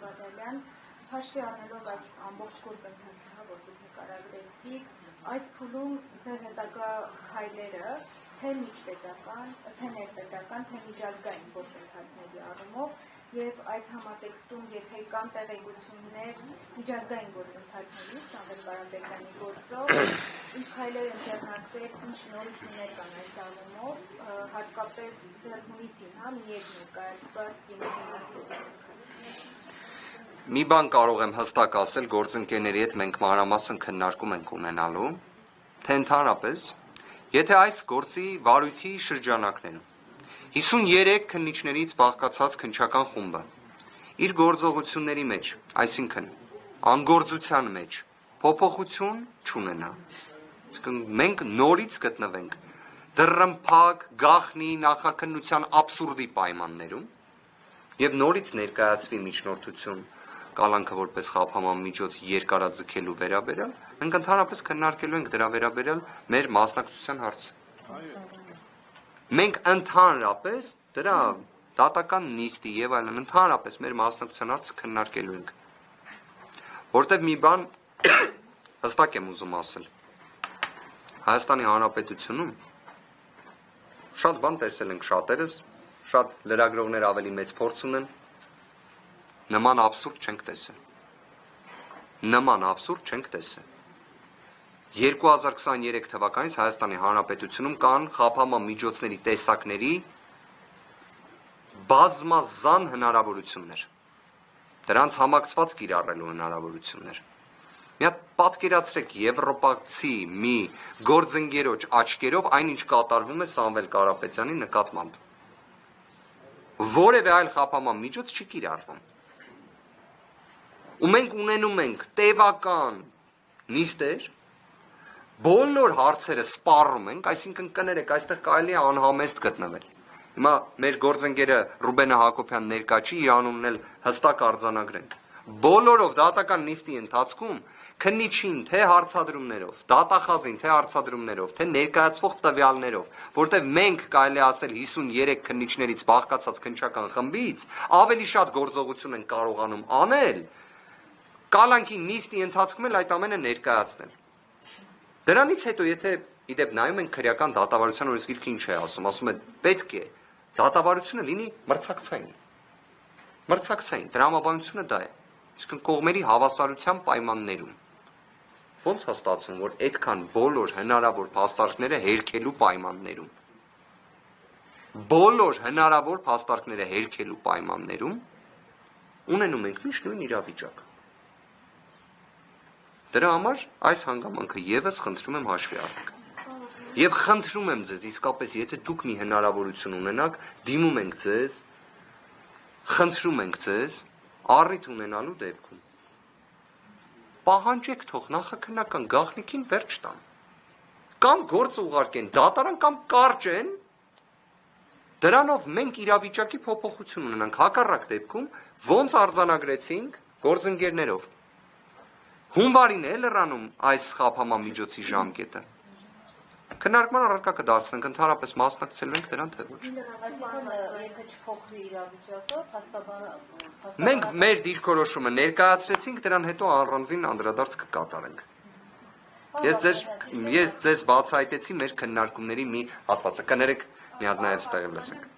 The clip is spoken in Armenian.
Բադալյան, հաշվի առնելով այս ամբողջ գործընթացը, որ դուք նկարագրեցիք, այս փուլում ձեր հետագա քայլերը թե միջպետական, թե ներպետական, թե միջազգային գործընթացների առումով եւ այս համատեքստում եթե կան տեղեկություններ միջազգային գործընթացներից, Սամվել Կարապետյանի գործով, ինչ քայլեր են ձեռնարկվել, ինչ նորություններ կան այս առումով, հատկապես դեռ հունիսին, միետ ներկայացված Գինեի մասնագետից։ Մի բան կարող եմ հստակ ասել, գործընկերների հետ մենք մանրամասն քննարկում ենք ունենալու, թե ընդհանրապես, եթե այս գործի վարույթի շրջանակներում 53 քննիչներից բաղկացած քննչական խումբը իր գործողությունների մեջ, այսինքն անգործության մեջ փոփոխություն չունենա, մենք նորից գտնվենք դռնփակ, գաղտնի նախաքննության աբսուրդի պայմաններում եւ նորից ներկայացվի միջնորդություն կալանքը որպես խափանման միջոց երկարաձգելու վերաբերյալ, մենք ընդհանրապես քննարկելու ենք դրա վերաբերյալ մեր մասնակցության հարցը։ Մենք ընդհանրապես դրա դատական նիստի եւ այլն ընդհանրապես մեր մասնակցության հարցը քննարկելու ենք։ Որտեւ մի բան հստակ եմ ուզում ասել։ Հայաստանի Հանրապետությունում շատ բան տեսել ենք շատերս, շատ լրագրողներ ավելի մեծ փորձ ունեն, նման աբսուրդ չենք տեսել։ Նման աբսուրդ չենք տեսել։ 2023 թվականից Հայաստանի Հանրապետությունում կան խափանման միջոցների տեսակների բազմազան հնարավորություններ։ Դրանց համակցված կիրառելու հնարավորություններ։ Մի հատ պատկերացրեք եվրոպացի մի գործընկերոջ աչքերով այն ինչ կատարվում է Սամվել Կարապետյանի նկատմամբ։ Որևէ այլ խափանման միջոց չի կիրառվում։ Ու մենք ունենում ենք տևական նիստեր, բոլոր հարցերը սպառում ենք, այսինքն կներեք, այստեղ կարելի է անհամեստ գտնվել։ Հիմա մեր գործընկերը Ռուբենը Հակոբյան ներկա չի, իր անունն էլ հստակ արձանագրենք։ Բոլորով դատական նիստի ընթացքում քննիչին թե հարցադրումներով, դատախազին թե հարցադրումներով, թե ներկայացվող տվյալներով, որտեղ մենք կարելի ասել 53 քննիչներից բաղկացած քննչական խմբից ավելի շատ գործողություն են կարողանում անել, կալանքի նիստի ընթացքում էլ այդ ամենը ներկայացնել։ Դրանից հետո եթե իդեպ նայում ենք քրեական դատավարության օրենսգիրքը ինչ է ասում է պետք է դատավարությունը լինի մրցակցային։ Մրցակցային տրամաբանությունը դա է։ Իսկ կողմերի հավասարության պայմաններում ո՞նց է ստացվում, որ այդքան բոլոր հնարավոր փաստարկները հերքելու պայմաններում բոլոր հնարավոր փաստարկները հերքելու պայմաններում ունենում ենք միշտ նույն իրավիճակը։ Դրա համար այս հանգամանքը եւս խնդրում եմ հաշվի առնեք։ Եվ խնդրում եմ ձեզ, իսկապես, եթե դուք մի հնարավորություն ունենաք, դիմում ենք ձեզ, խնդրում ենք ձեզ, առիթ ունենալու դեպքում։ Պահանջեք թող նախաքննական գաղտնիքին վերջ տան։ Կամ գործը ուղարկեն դատարան, կամ կարճեն, դրանով մենք իրավիճակի փոփոխություն ունենանք, հակառակ դեպքում, ոնց արձանագրեցինք գործընկերներով։ Հունվարին է լրանում այս խափանման միջոցի ժամկետը։ Քննարկման առարկա կդարձնենք, ընդհանրապես մասնակցելու ենք դրան թե ոչ։ Մենք մեր դիրքորոշումը ներկայացրեցինք, դրան հետո առանձին անդրադարձ կկատարենք։ Ես ձեզ բացահայտեցի մեր քննարկումների մի հատվածը, կներեք մի հատ նաև ստեղ լսենք։